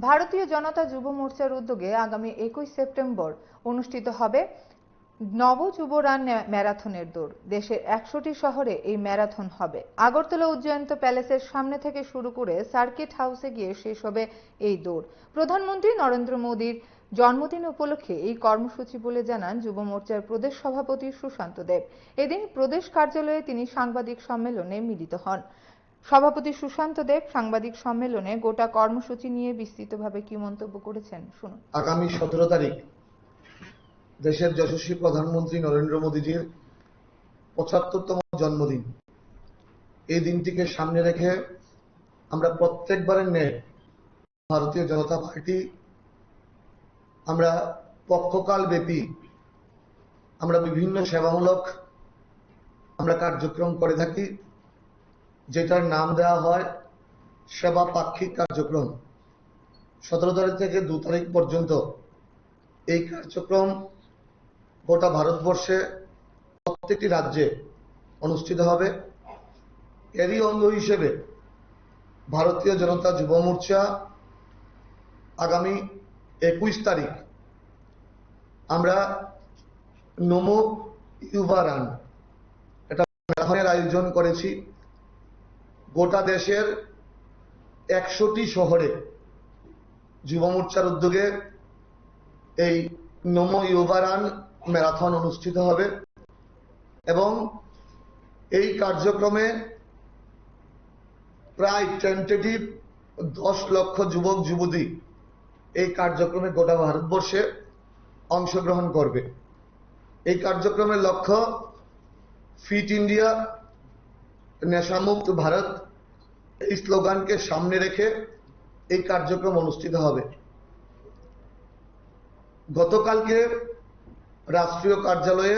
ভারতীয় জনতা যুব মোর্চার উদ্যোগে আগামী 21 সেপ্টেম্বর অনুষ্ঠিত হবে নব যুব রান ম্যারাথনের দৌড়। দেশের 100টি শহরে এই ম্যারাথন হবে। আগরতলা উজ্জয়ন্ত প্যালেসের সামনে থেকে শুরু করে সার্কিট হাউসে গিয়ে শেষ হবে এই দৌড়। প্রধানমন্ত্রী নরেন্দ্র মোদীর জন্মদিন উপলক্ষে এই কর্মসূচি বলে জানান যুব মোর্চার প্রদেশ সভাপতি সুশান্ত দেব। এদিন প্রদেশ কার্যালয়ে তিনি সাংবাদিক সম্মেলনে মিলিত হন। সভাপতি সুশান্ত দেব সাংবাদিক সম্মেলনে গোটা কর্মসূচি নিয়ে বিস্তৃতভাবে কি মন্তব্য করেছেন শুনুন। আগামী 17 তারিখ দেশের যশস্বী প্রধানমন্ত্রী নরেন্দ্র মোদীজির 75তম জন্মদিন। এই দিনটিকে সামনে রেখে আমরা প্রত্যেকবারের ন্যায় ভারতীয় জনতা পার্টি আমরা পক্ষকাল ব্যাপী আমরা বিভিন্ন সেবামূলক আমরা কার্যক্রম করে থাকি, যেটার নাম দেওয়া হয় সেবা পাক্ষিক কার্যক্রম। 17 তারিখ থেকে 2 তারিখ পর্যন্ত এই কার্যক্রম গোটা ভারতবর্ষে প্রত্যেকটি রাজ্যে অনুষ্ঠিত হবে। এরই অঙ্গ হিসেবে ভারতীয় জনতা যুব মোর্চা আগামী 21 তারিখ আমরা নমো ইউবা রান এটা ম্যারাথনের আয়োজন করেছি। গোটা দেশের 100টি শহরে যুব মোর্চার উদ্যোগে এই নমো ইউবা রান ম্যারাথন অনুষ্ঠিত হবে এবং এই কার্যক্রমে প্রায় টেন্টেটিভ 10 লক্ষ যুবক যুবতী এই কার্যক্রমে গোটা ভারতবর্ষে অংশগ্রহণ করবে। এই কার্যক্রমের লক্ষ্য ফিট ইন্ডিয়া, নেশামুক্ত ভারত, এই স্লোগানকে সামনে রেখে এই কার্যক্রম অনুষ্ঠিত হবে। গতকালকে রাষ্ট্রীয় কার্যালয়ে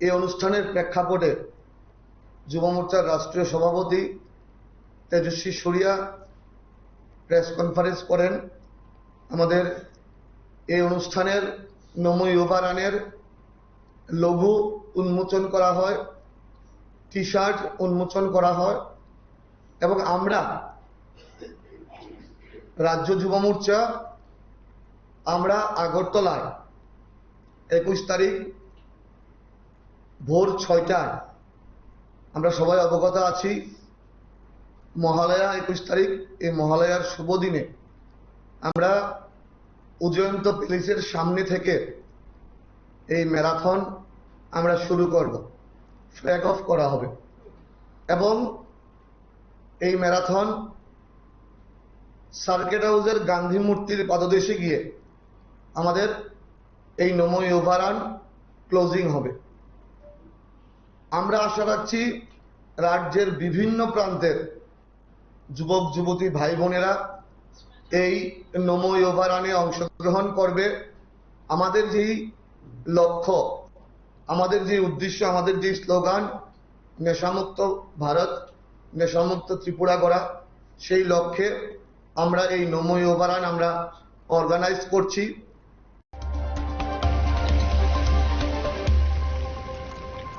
এই অনুষ্ঠানের প্রেক্ষাপটে যুব মোর্চার রাষ্ট্রীয় সভাপতি তেজস্বী সুরিয়া প্রেস কনফারেন্স করেন। আমাদের এই অনুষ্ঠানের নমো ইউবা রানের লোগো উন্মোচন করা হয়, টি শার্ট উন্মোচন করা হয় এবং আমরা রাজ্য যুব মোর্চা আমরা আগরতলায় 21 তারিখ ভোর 6টায় আমরা সবাই অবগত আছি মহালয়া 21 তারিখ। এই মহালয়ার শুভ দিনে আমরা উজ্জয়ন্ত প্যালেসের সামনে থেকে এই ম্যারাথন আমরা শুরু করব, ফ্ল্যাগ অফ করা হবে এবং এই ম্যারাথন সার্কিট হাউসের গান্ধী মূর্তির পাদদেশে গিয়ে আমাদের এই নমো ইউবা রান ক্লোজিং হবে। আমরা আশা রাখছি রাজ্যের বিভিন্ন প্রান্তের যুবক যুবতী ভাই বোনেরা এই নমো ইউবা রানে অংশগ্রহণ করবে। আমাদের যেই লক্ষ্য, আমাদের যে উদ্দেশ্য, আমাদের যে স্লোগান নেশামুক্ত ভারত, নেশামুক্ত ত্রিপুরা গড়া, সেই লক্ষ্যে আমরা এই নমো ইউবা রান আমরা অর্গানাইজ করছি।